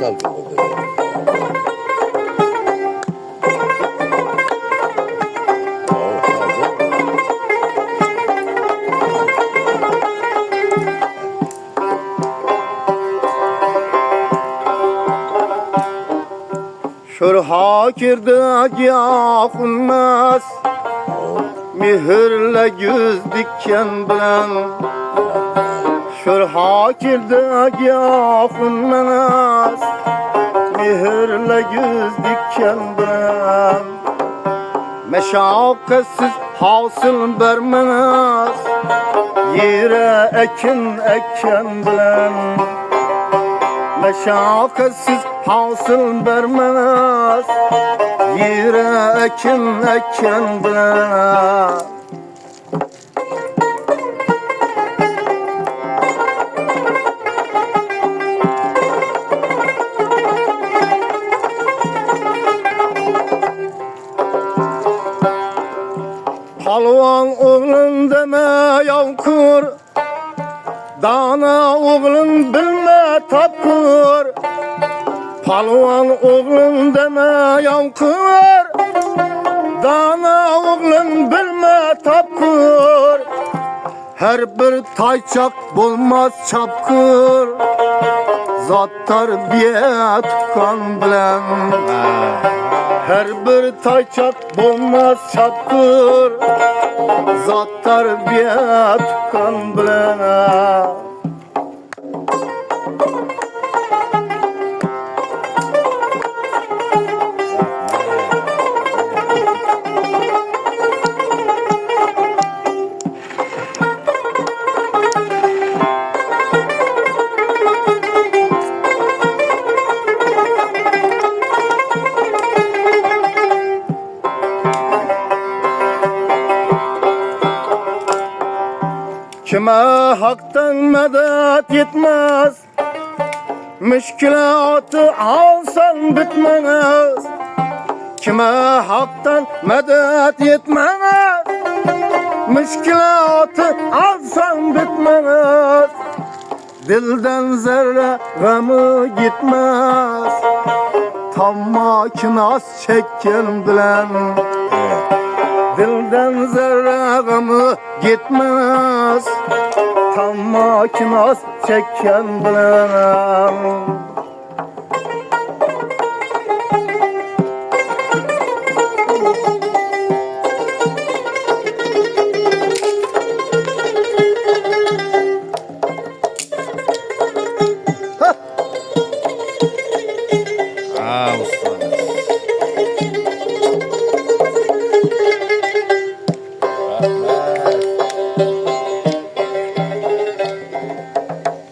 Şurha kirdi yağınmaz Mihirle yüz dikken bilen Şurha kirdi yağınmaz Mihirle yüz dikken bilen Meşakkatsiz hasıl vermez Yere ekin bilen Meşakkatsiz hasıl vermez Yere ekin bilen Palvan oğlun deme yavkur Dana oğlun bilme tapkur Palvan oğlun deme yavkur Dana oğlun bilme tapkur Her bir tayçak bulmaz çapkur Zat terbiye tukan bilen Her bir tayçak bulmaz çapkur Zat terbiye tukan bilen Kime haktan medet yetmez Müşkilatı alsan bitmez Kime haktan medet yetmez Müşkilatı alsan bitmez Dilden zerre gamı gitmez Tamma kinas çekken bilen Dilden zerre gamı gitmez Tamma kinas çekken bilen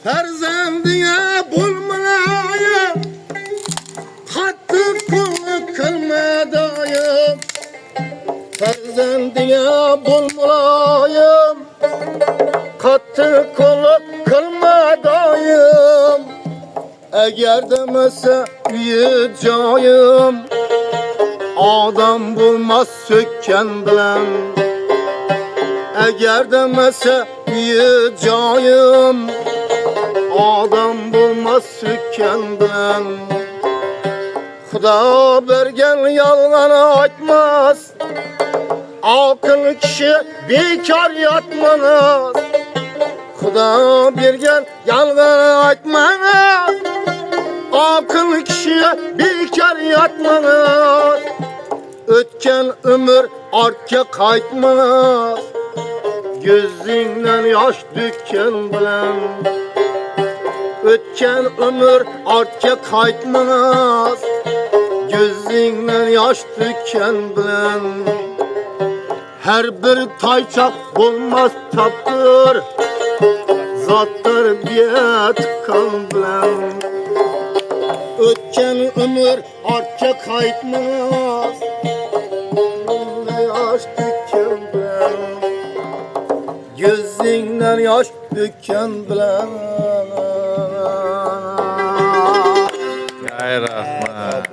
Ferzendine bulmayayım Hattı kulu kılmadayım Ferzendine bulmayayım Hattı kulu kılmadayım Eğer demese büyüyeceğim Adam bulmaz sökken bilen Eğer demese büyüyeceğim Adam bulmaz sökken bilen Xuda bergen yalgana aytmaz Akıl kişi bekar yatmaz Xuda bergen yalgana aytmaz Akıl kişi bekar yatmaz Ötken ömür arka kaytmaz Gözünden yaş dökken bilen Ötken ömür arka kaytmaz Gözünden yaş dökken bilen Her bir tayçak bulmaz taptır Zat terbiye tukan bilen Ötken ömür arka kaytmaz Yaş dökken bilen Gözünden yaş dökken bilen Ya rahmat.